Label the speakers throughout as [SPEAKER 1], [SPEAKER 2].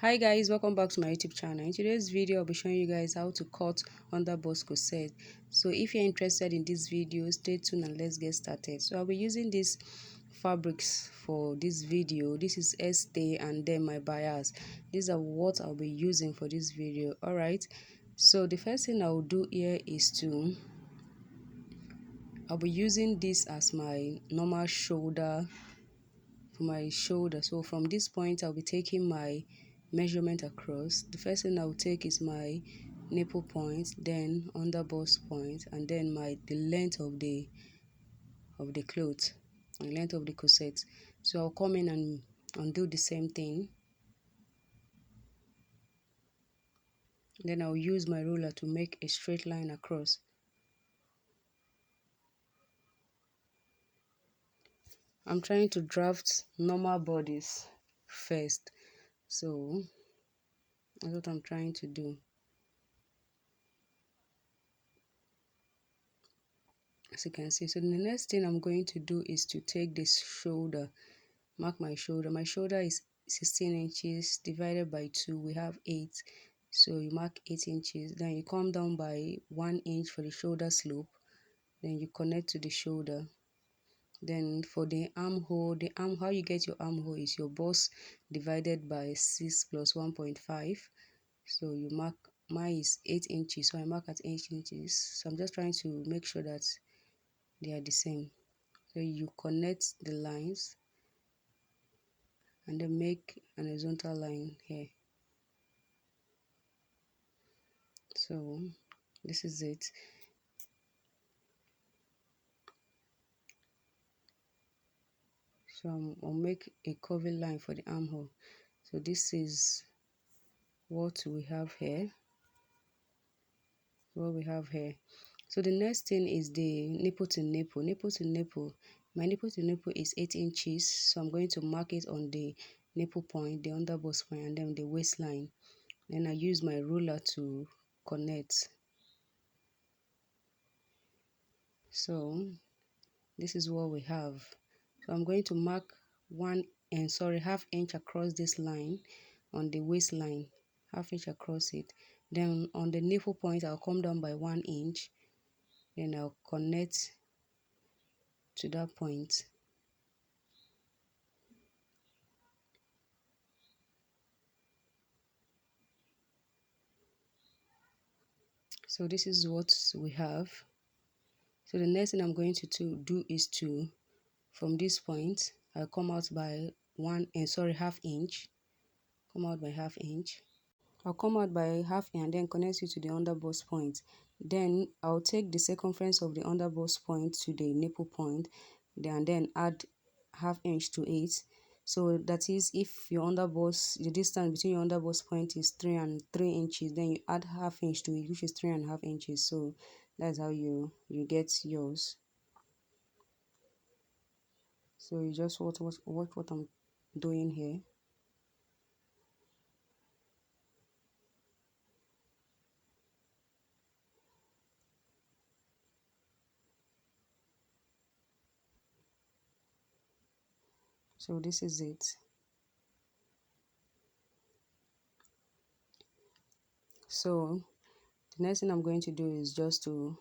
[SPEAKER 1] Hi guys, welcome back to my YouTube channel. In today's video I'll be showing you guys how to cut underbust corset. So if you're interested in this video, stay tuned and let's get started. So I'll be using these fabrics for this video. This is stay and then my bias. These are what I'll be using for this video. Alright, so the first thing I'll do here is I'll be using this as my normal shoulder for my shoulder. So from this point I'll be taking my measurement across. The first thing I'll take is my nipple point, then underbust point, and then the length of the cloth, the length of the corset. So I'll come in and do the same thing. Then I'll use my ruler to make a straight line across. I'm trying to draft normal bodies first, so that's what I'm trying to do. As you can see, so the next thing I'm going to do is to take this shoulder, mark my shoulder. My shoulder is 16 inches divided by 2, we have 8. So you mark 8 inches, then you come down by 1 inch for the shoulder slope, then you connect to the shoulder. Then for the armhole, how you get your armhole is your bust divided by 6 plus 1.5. So you mark, mine is 8 inches, so I mark at 8 inches. So I'm just trying to make sure that they are the same. So you connect the lines and then make an horizontal line here. So this is it. So I'll make a curving line for the armhole. So this is what we have here. So the next thing is the nipple to nipple. My nipple to nipple is 8 inches. So I'm going to mark it on the nipple point, the underbust point, and then the waistline. Then I use my ruler to connect. So this is what we have. So I'm going to mark half inch across this line on the waistline, half inch across it. Then on the nipple point I'll come down by 1 inch, then I'll connect to that point. So this is what we have. So the next thing I'm going to do is from this point I'll come out by half inch. Come out by half inch. I'll come out by half inch and then connect it to the underbust point. Then I'll take the circumference of the underbust point to the nipple point, and then add half inch to it. So that is, if your underbust, the distance between your underbust point is 3 and 3 inches, then you add half inch to it, which is 3.5 inches. So that's how you get yours. So you just watch what I'm doing here. So this is it. So the next thing I'm going to do is just to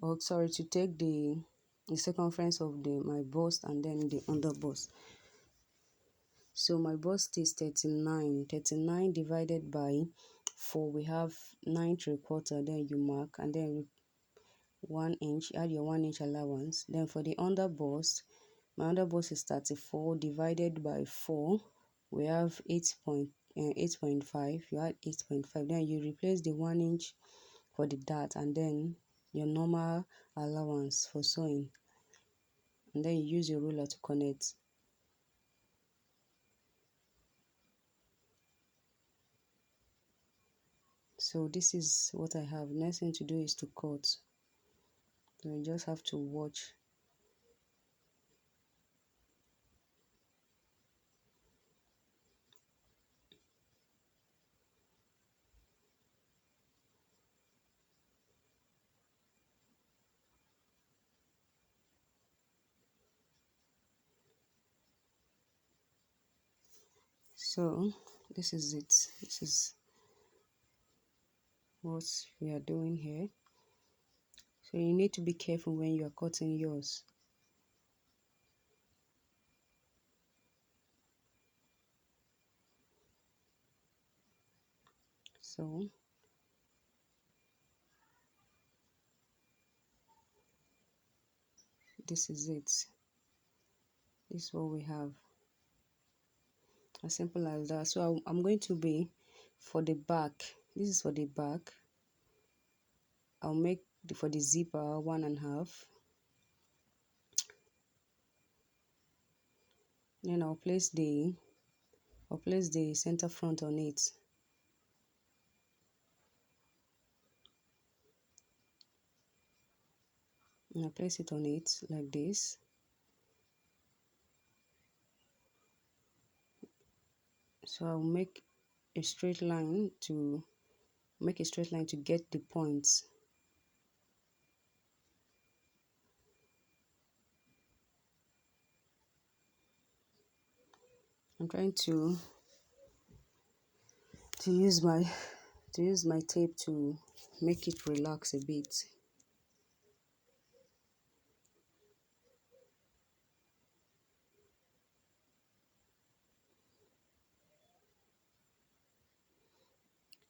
[SPEAKER 1] to take the circumference of my bust and then the underbust. So my bust is 39 divided by 4, we have 9.75. Then you mark and then 1 inch, add your 1 inch allowance. Then for the underbust, my underbust is 34 divided by 4, we have 8.5. You add 8.5, then you replace the 1 inch for the dart and then your normal allowance for sewing, and then you use your ruler to connect. So this is what I have. Next thing to do is to cut. So you just have to watch. So this is it. This is what we are doing here. So you need to be careful when you are cutting yours. So this is it. This is what we have. As simple as that. So I'm going to be for the back. This is for the back. I'll make for the zipper 1.5. Then I'll place the center front on it. And I'll place it on it like this. So I'll make a straight line to get the points. I'm trying to use my tape to make it relax a bit.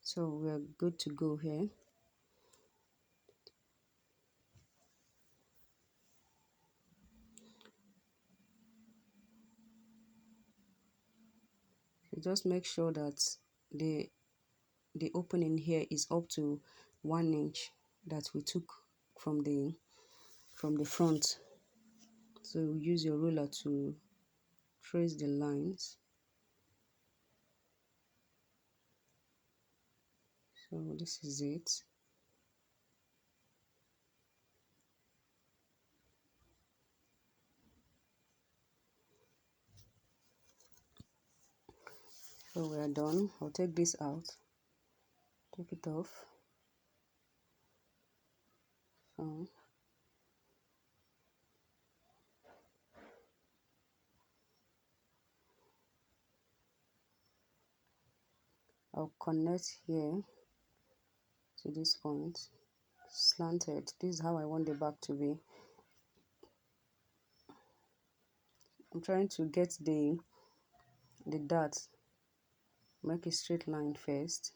[SPEAKER 1] So we're good to go here. So just make sure that the opening here is up to 1 inch that we took from the front. So use your ruler to trace the lines. So this is it. So we are done. I'll take this out, take it off. So I'll connect here to this point, slanted. This is how I want the back to be. I'm trying to get the dart, make a straight line first,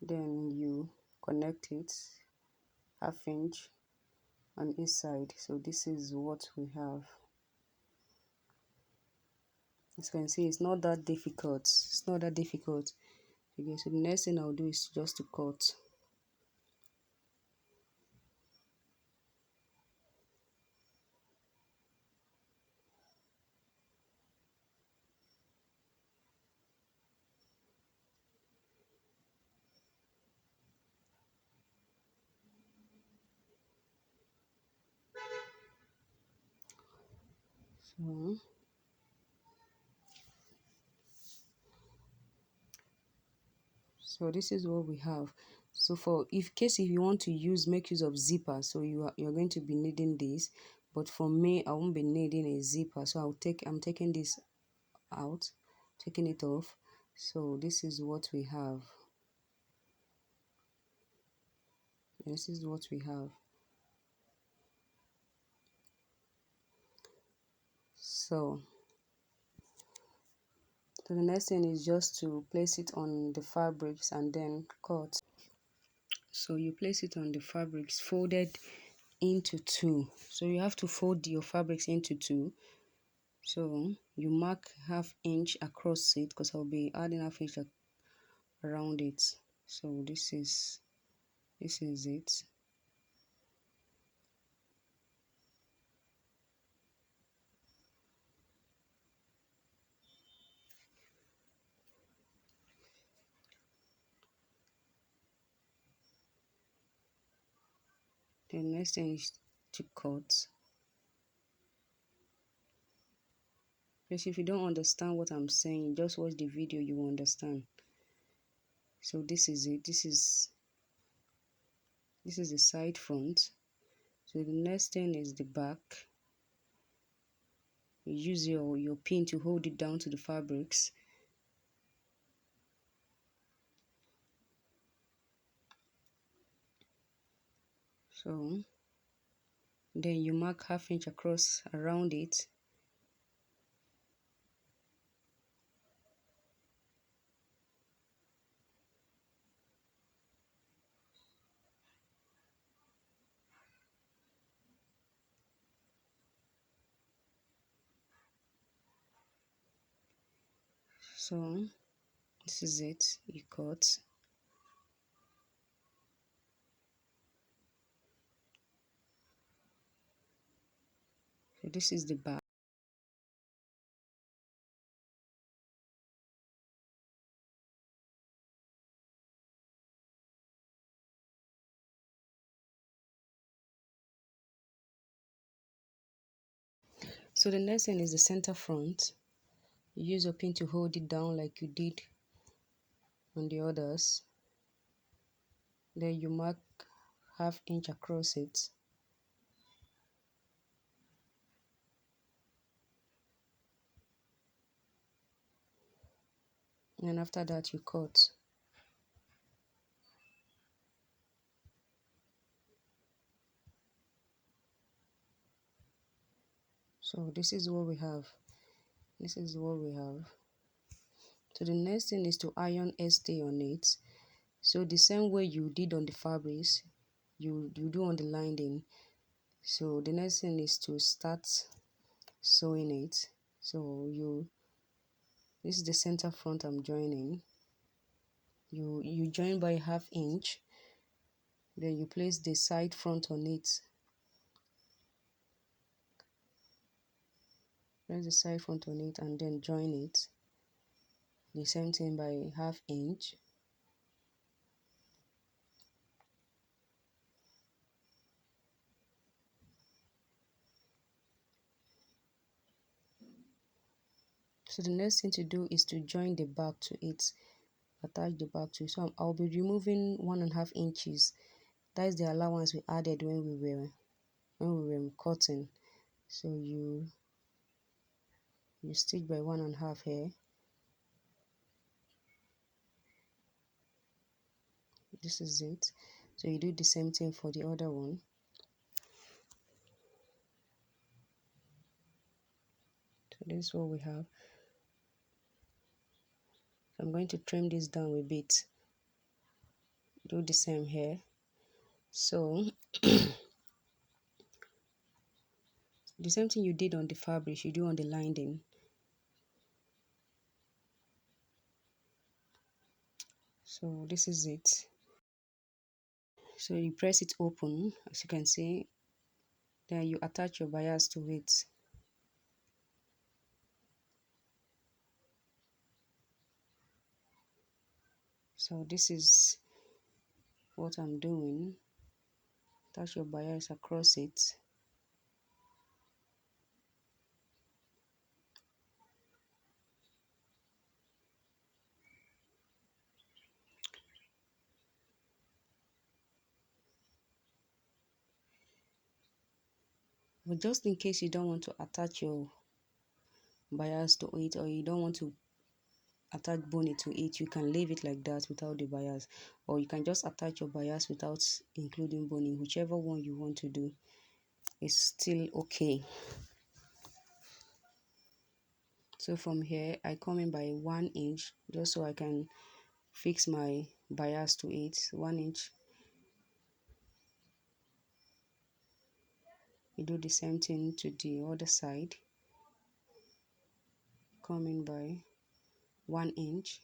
[SPEAKER 1] then you connect it 1/2 inch on each side. So this is what we have. As you can see, it's not that difficult. It's not that difficult. Okay, so the next thing I'll do is just to cut. So this is what we have. So for if you want to make use of zipper, so you're going to be needing this, but for me I won't be needing a zipper, so I'm taking this out, taking it off. So this is what we have. This is what we have. So the next thing is just to place it on the fabrics and then cut. So you place it on the fabrics folded into 2. So you have to fold your fabrics into 2. So you mark 1/2 inch across it, because I'll be adding 1/2 inch around it. So this is it. The next thing is to cut. Because if you don't understand what I'm saying, just watch the video, you will understand. So this is it. This is the side front. So the next thing is the back. You use your pin to hold it down to the fabrics. So then you mark half inch across around it. So this is it, you cut. So this is the back. So the next thing is the center front. You use a pin to hold it down like you did on the others. Then you mark half inch across it. And after that you cut. So this is what we have. This is what we have. So the next thing is to iron stay on it. So the same way you did on the fabrics, you do on the lining. So the next thing is to start sewing it. So this is the center front I'm joining. You join by half inch, then you place the side front on it. Place the side front on it and then join it. The same thing by half inch. So the next thing to do is to join the back to it. Attach the back to it. So I'll be removing 1.5 inches. That is the allowance we added when we were cutting. So you stitch by 1.5 here. This is it. So you do the same thing for the other one. So this is what we have. So I'm going to trim this down a bit. Do the same here. So the same thing you did on the fabric, you do on the lining. So this is it. So you press it open, as you can see. Then you attach your bias to it. So this is what I'm doing. Attach your bias across it. But just in case you don't want to attach your bias to it, or you don't want to attach boning to it, you can leave it like that without the bias, or you can just attach your bias without including boning. Whichever one you want to do is still okay. So from here I come in by 1 inch just so I can fix my bias to it. 1 inch. You do the same thing to the other side. Come in by 1 inch.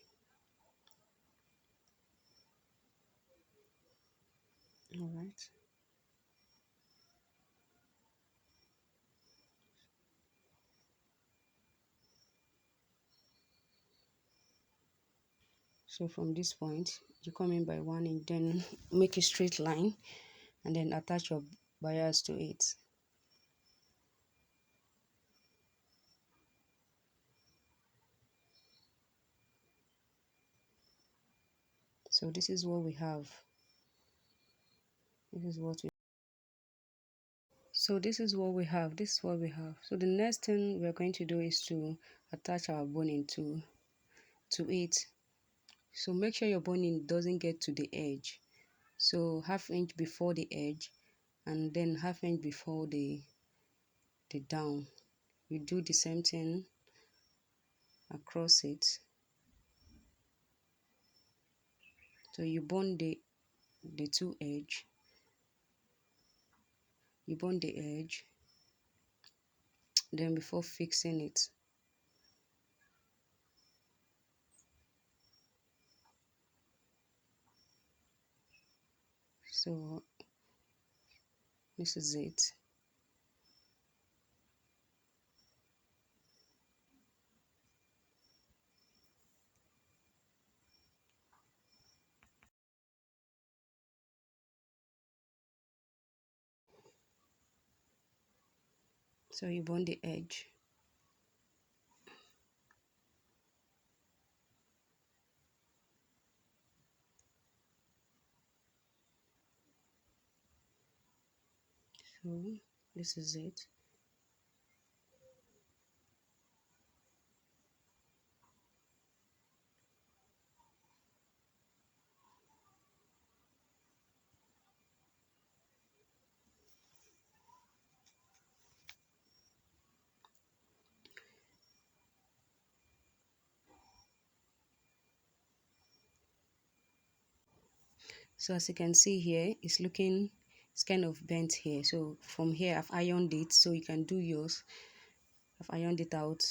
[SPEAKER 1] All right. So from this point you come in by 1 inch, then make a straight line and then attach your bias to it. So this is what we have. This is what we So this is what we have. This is what we have. So the next thing we're going to do is to attach our boning to it. So make sure your boning doesn't get to the edge. So half inch before the edge, and then half inch before the down. You do the same thing across it. So you bond the two edge, you bond the edge, then before fixing it. So this is it. So you bond the edge. So this is it. So as you can see here, it's kind of bent here. So from here, I've ironed it, so you can do yours. I've ironed it out,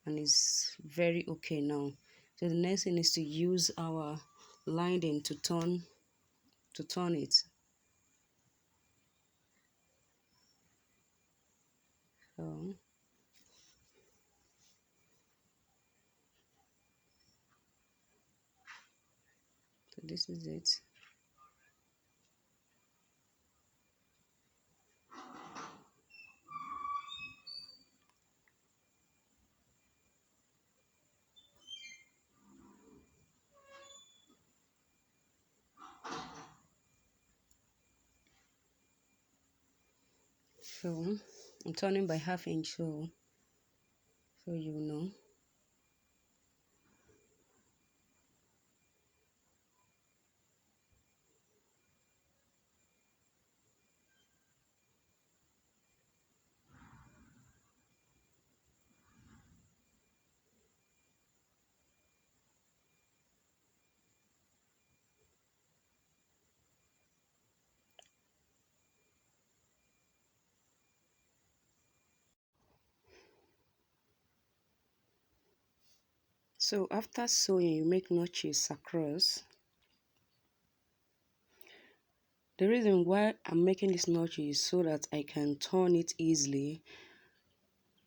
[SPEAKER 1] and it's very okay now. So the next thing is to use our lining to turn it. So, so this is it. So I'm turning by half inch, so you know. So after sewing, you make notches across. The reason why I'm making this notch is so that I can turn it easily,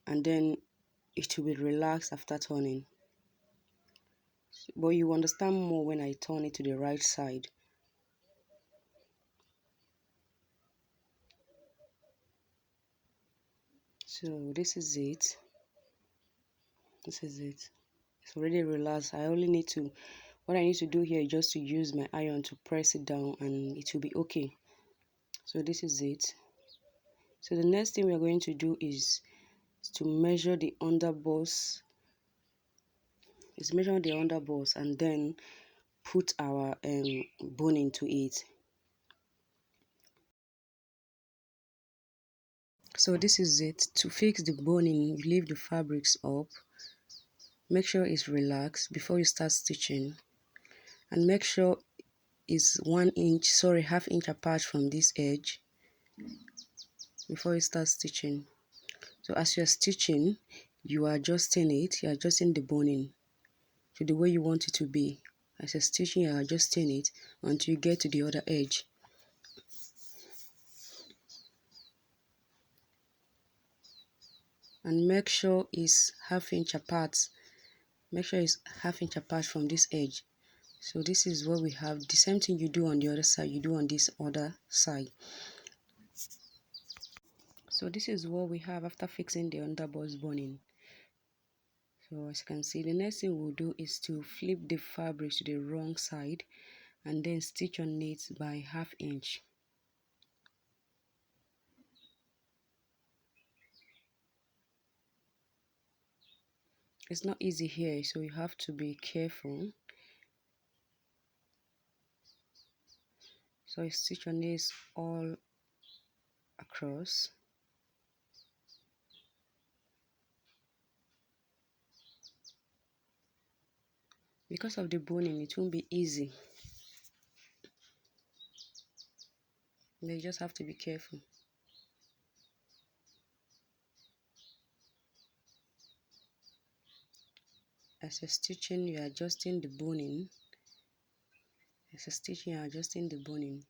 [SPEAKER 1] and then it will be relaxed after turning. But you understand more when I turn it to the right side. So this is it. This is it. It's already relaxed. What I need to do here is just to use my iron to press it down, and it will be okay. So this is it. So the next thing we are going to do is to measure the underbust. Is measure the underbust and then put our bone into it. So this is it. To fix the boning, you leave the fabrics up. Make sure it's relaxed before you start stitching, and make sure it's half inch apart from this edge before you start stitching. So as you're stitching, you're adjusting the boning to the way you want it to be. As you're stitching, you're adjusting it until you get to the other edge. And make sure it's half inch apart. Make sure it's half inch apart from this edge. So this is what we have. The same thing you do on the other side, you do on this other side. So this is what we have after fixing the underbust boning. So as you can see, the next thing we'll do is to flip the fabric to the wrong side and then stitch on it by half inch. It's not easy here, so you have to be careful. So I stitch on this all across. Because of the boning, it won't be easy. You just have to be careful. As you're stitching, you're adjusting the boning. As you're stitching, you're adjusting the boning.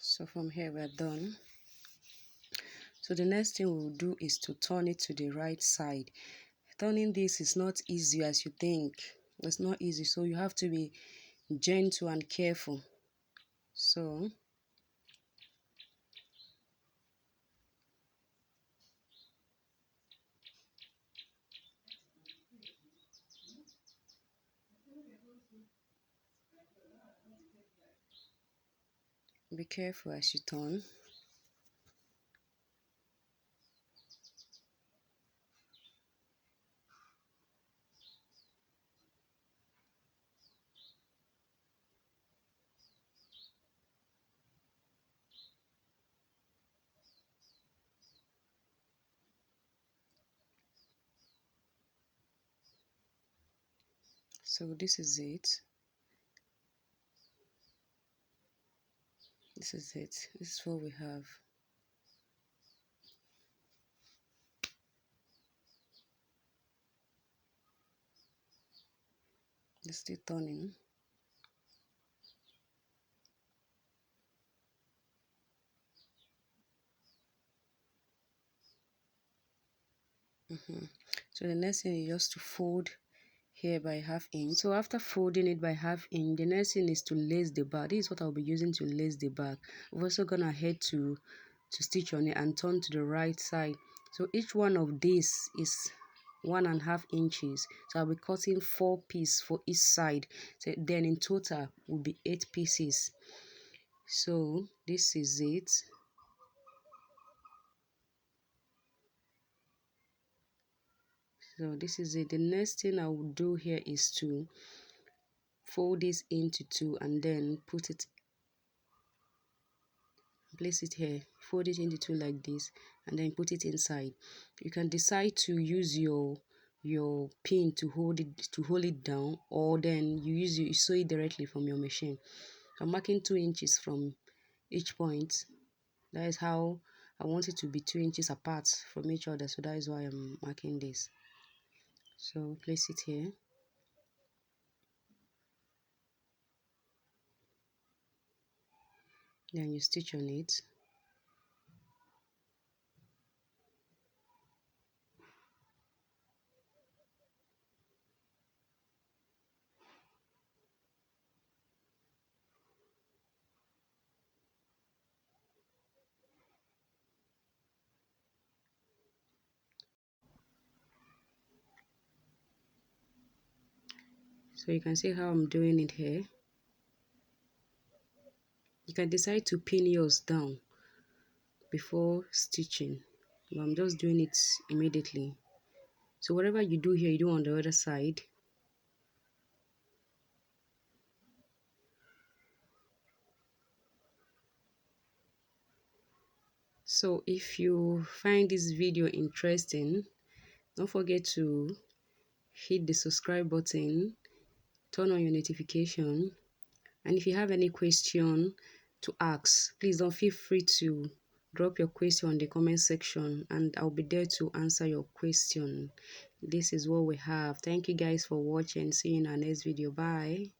[SPEAKER 1] So from here we're done. So the next thing we'll do is to turn it to the right side. Turning this is not easy as you think. It's not easy, so you have to be gentle and careful. So be careful as you turn. So this is it. This is it. This is what we have. It's still turning. So the next thing is just to fold here by 1/2 inch. So after folding it by 1/2 inch, the next thing is to lace the back. This is what I'll be using to lace the back. We're also gonna head to stitch on it and turn to the right side. So each one of these is 1.5 inches. So I'll be cutting 4 pieces for each side. So then in total will be 8 pieces. So this is it. So this is it. The next thing I will do here is to fold this into 2 and then place it here, fold it into 2 like this, and then put it inside. You can decide to use your pin to hold it down, or then you sew it directly from your machine. I'm marking 2 inches from each point. That is how I want it to be 2 inches apart from each other, so that is why I'm marking this. So place it here. Then you stitch on it. So you can see how I'm doing it here. You can decide to pin yours down before stitching, but I'm just doing it immediately. So whatever you do here, you do on the other side. So if you find this video interesting, don't forget to hit the subscribe button, turn on your notification, and if you have any question to ask, please don't feel free to Drop your question in the comment section and I'll be there to answer your question. This is what we have. Thank you guys for watching. See you in our next video. Bye.